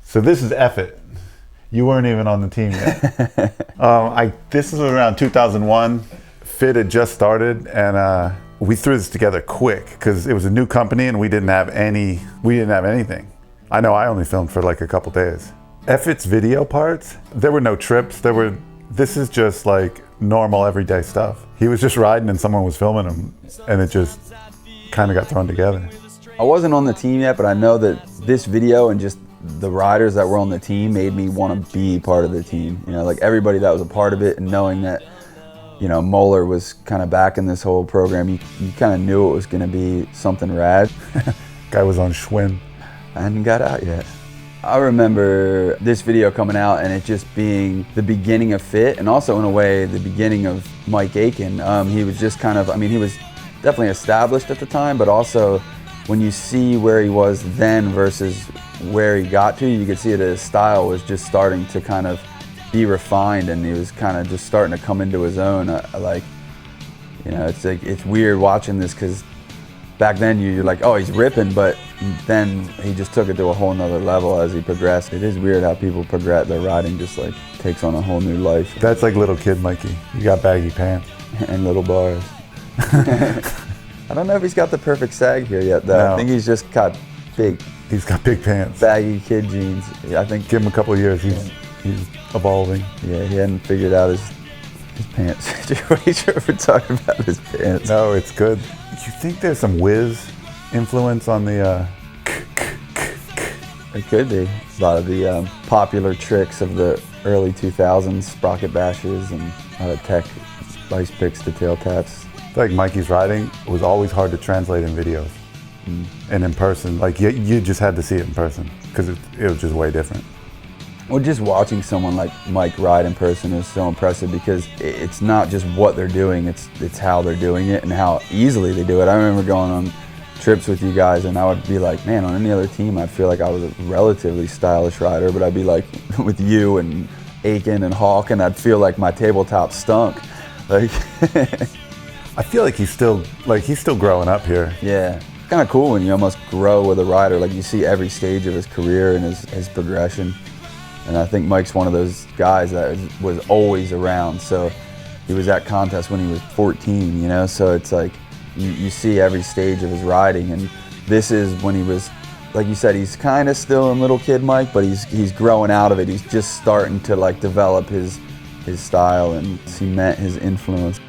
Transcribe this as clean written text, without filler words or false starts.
So this is F-iT. You weren't even on the team yet. This is around 2001. Fit had just started, and we threw this together quick because it was a new company and we didn't have anything. I know I only filmed for like a couple days. F-iT's video parts, there were no trips. This is just like normal everyday stuff. He was just riding and someone was filming him, and it just kind of got thrown together. I wasn't on the team yet, but I know that this video and just the riders that were on the team made me want to be part of the team. You know, like everybody that was a part of it, and knowing that, you know, Moeller was kind of back in this whole program, you kind of knew it was going to be something rad. Guy was on Schwinn. I hadn't got out yet. I remember this video coming out and it just being the beginning of Fit, and also in a way the beginning of Mike Aitken. He was just kind of, I mean, he was definitely established at the time, but also when you see where he was then versus where he got to, you could see that his style was just starting to kind of be refined, and he was kind of just starting to come into his own. Like, you know, it's like, it's weird watching this because back then you're like, oh, he's ripping, but then he just took it to a whole nother level as he progressed. It is weird how people progress, their riding just like takes on a whole new life. That's like little kid Mikey. You got baggy pants. And little bars. I don't know if he's got the perfect sag here yet though. No. I think he's just got big. He's got big pants. Baggy kid jeans. I think. Give him a couple of years, he's evolving. Yeah, he hadn't figured out his pants situation. We're talking about his pants. No, it's good. You think there's some whiz influence on the It could be. A lot of the popular tricks of the early 2000s, sprocket bashes and tech ice picks to tail taps. I feel like Mikey's riding was always hard to translate in videos. And in person, like you just had to see it in person because it was just way different. Well, just watching someone like Mike ride in person is so impressive because it's not just what they're doing, it's how they're doing it and how easily they do it. I remember going on trips with you guys and I would be like, man, on any other team I'd feel like I was a relatively stylish rider, but I'd be like with you and Aitken and Hawk, and I'd feel like my tabletop stunk. Like I feel like he's still growing up here. Yeah. Kind of cool when you almost grow with a rider, like you see every stage of his career and his progression. And I think Mike's one of those guys that was always around. So he was at contests when he was 14, you know? So it's like you see every stage of his riding, and this is when he was, like you said, he's kind of still in little kid Mike, but he's growing out of it. He's just starting to like develop his style and cement his influence.